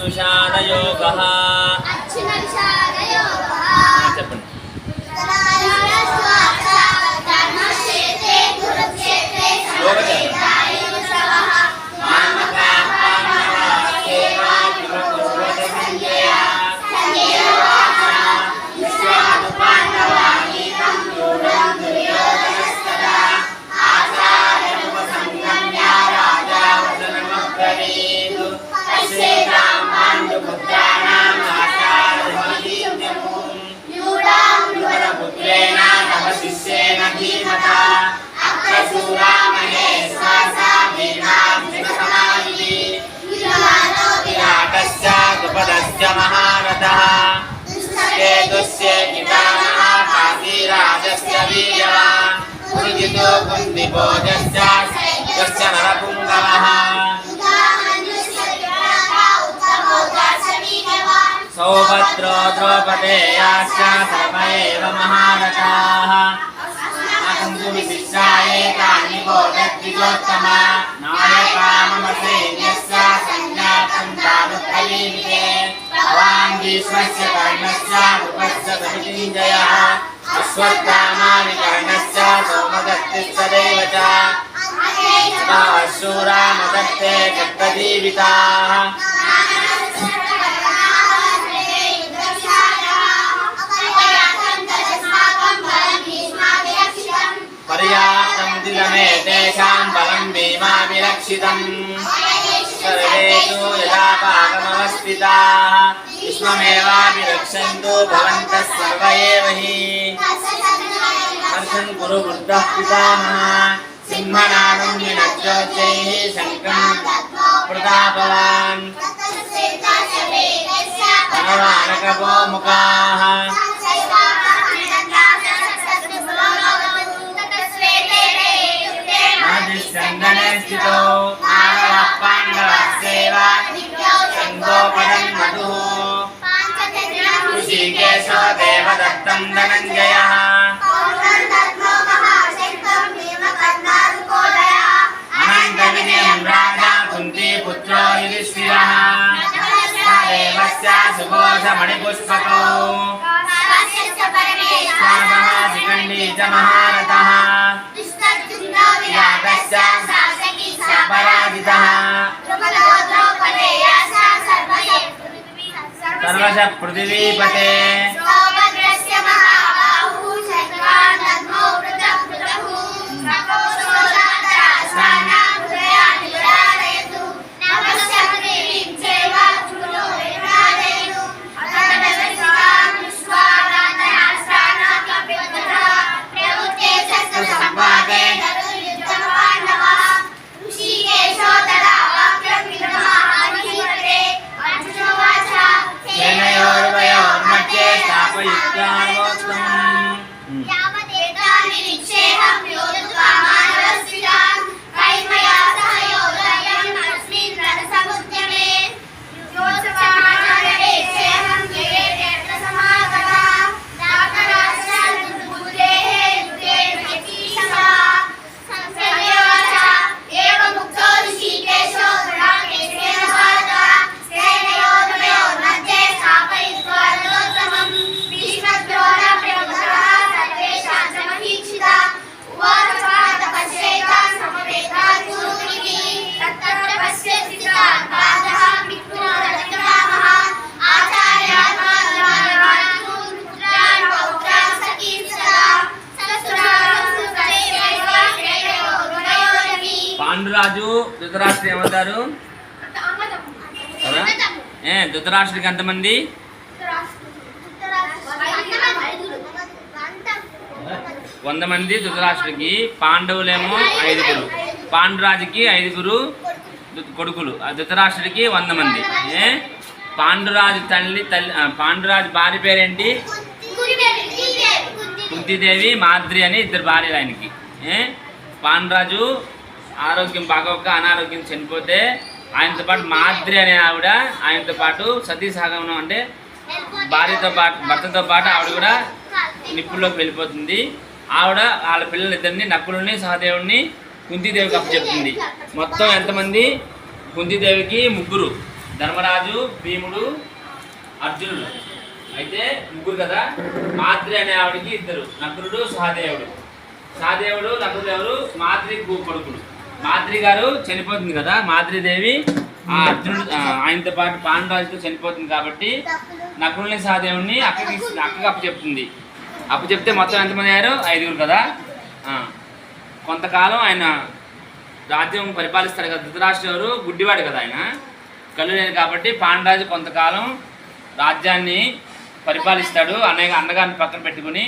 విషాదయోగః చెప్పండి. महारथः केतुस्य पितामहः काशीराजस्य वीर्यवान् पुरुजितो कुन्तिभोजश्च यश्च नरपुङ्गवः सौभद्रो द्रौपदेयाश्च सर्व एव महारथाः विशिष्टाये तानि बोधद्विजोत्तमा नायका मम सैन्यस्य सञ्जातं तावत्कलीमिते भवान् भीष्मस्य कर्णस्य कृपस्य प्रतिञ्जयः अश्वत्थामाविकर्णस्य सोमदत्तिस्तदेव च शूरा मदत्ते चक्रजीविताः पर्याप्तं दिदमे तेषां बलं भीमाभिरक्षितम् सर्वेषु यथा पाकमवस्थिताः विश्वमेवाभिरक्षन्तु भवन्तः सर्व एव हि हर्षं कुरु वृद्धः पितामहः सिंहनादं विनज्योत्यैः शङ्खं प्रतापवान् पनवानकपो मुखाः चन्दने स्थितो मानवः पाण्डवः सेवा सङ्गोपदं मधुः ऋषिकेशो देवदत्तं धनञ्जयः अनन्तविजयं राजा कुन्तीपुत्रो युधिष्ठिरः देवस्य सुघोषमणिपुष्पकौ शिखण्डी च महारथः सर्वश पृथिवीपते పాండురాజు ధృతరాష్ట్రుడు ఏమంటారు? ధృతరాష్ట్రుడికి ఎంతమంది? 100 మంది ధృతరాష్ట్రుడికి. పాండవులేమో 5. పాండురాజుకి 5 కొడుకులు. ధృతరాష్ట్రుడికి 100 మంది. పాండురాజు పాండురాజు భార్య పేరేంటి? కుంతీదేవి, మాద్రి అని 2 భార్యలు ఆయనకి. పాండురాజు ఆరోగ్యం బాగోక అనారోగ్యం చనిపోతే ఆయనతో పాటు మాద్రి అనే ఆవిడ ఆయనతో పాటు సతీ సహగమనం అంటే భార్యతో పాటు భర్తతో పాటు ఆవిడ కూడా నిప్పుల్లోకి వెళ్ళిపోతుంది. ఆవిడ వాళ్ళ పిల్లలిద్దరిని నకులుని సహదేవుడిని కుంతీదేవికి అప్పచెప్తుంది. మొత్తం ఎంతమంది? కుంతీదేవికి 3, ధర్మరాజు, భీముడు, అర్జునుడు. అయితే ముగ్గురు కదా. మాద్రి అనే ఆవిడకి ఇద్దరు, నకులుడు, సహదేవుడు. సహదేవుడు, నకులుడు ఎవరు? మాద్రి కొడుకుడు. మాద్రి గారు చనిపోతుంది కదా. మాద్రిదేవి ఆ అర్జునుడు ఆయనతో పాటు పాండురాజుతో చనిపోతుంది కాబట్టి నకులుని, సహదేవుడిని అక్కకి అప్పచెప్తుంది. అప్పచెప్తే మొత్తం ఎంతమంది అయ్యారు? 5గురు కదా. కొంతకాలం ఆయన రాజ్యం పరిపాలిస్తాడు కదా. ధృతరాష్ట్రుడు గుడ్డివాడు కదా, ఆయన కళ్ళు లేదు కాబట్టి పాండురాజు కొంతకాలం రాజ్యాన్ని పరిపాలిస్తాడు. అన్నగారిని పక్కన పెట్టుకుని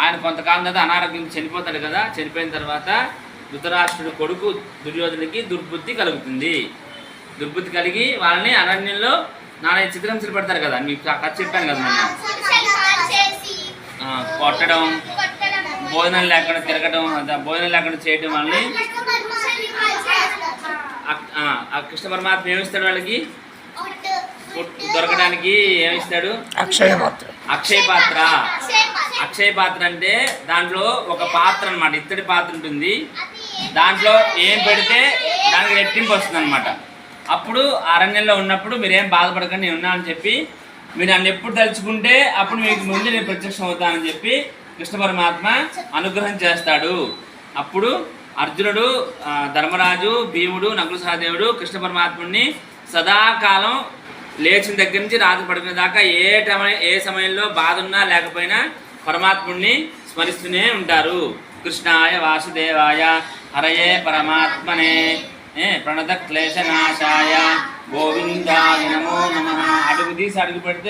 ఆయన కొంతకాలం తర్వాత అనారోగ్యం చనిపోతాడు కదా. చనిపోయిన తర్వాత ధృతరాష్ట్రుడు కొడుకు దుర్యోధనుడికి దుర్బుద్ధి కలుగుతుంది. దుర్బుద్ధి కలిగి వాళ్ళని అరణ్యంలో నానా చిత్రహింసలు పెడతారు కదా. మీకు కథ చెప్పాను కదా. కొట్టడం, భోజనం లేకుండా తిరగడం, భోజనం లేకుండా చేయడం వాళ్ళని ఆ కృష్ణ పరమాత్మ ఏమిస్తాడు వాళ్ళకి? దొరకడానికి ఏమిస్తాడు? అక్షయ పాత్ర. అక్షయ పాత్ర అంటే దాంట్లో ఒక పాత్ర అనమాట, ఇత్తడి పాత్ర ఉంటుంది. దాంట్లో ఏం పెడితే దానికి రెట్టింపు వస్తుంది అనమాట. అప్పుడు అరణ్యంలో ఉన్నప్పుడు మీరేం బాధపడకండి, నేను ఉన్నా అని చెప్పి మీరు నన్ను ఎప్పుడు తలుచుకుంటే అప్పుడు మీకు ముందు నేను ప్రత్యక్షం అవుతానని చెప్పి కృష్ణ పరమాత్మ అనుగ్రహం చేస్తాడు. అప్పుడు అర్జునుడు, ధర్మరాజు, భీముడు, నకుల, సహదేవుడు కృష్ణ పరమాత్ముడిని సదాకాలం లేచిన దగ్గర నుంచి రాత్రి పడుకునే దాకా ఏ సమయంలో బాధ ఉన్నా లేకపోయినా పరమాత్ముడిని స్మరిస్తూనే ఉంటారు. కృష్ణాయ వాసుదేవాయ హరయే పరమాత్మనే ప్రణత క్లేశనాశాయ గోవిందాయ నమో నమః. అడుగు తీసి అడుగు పెడితే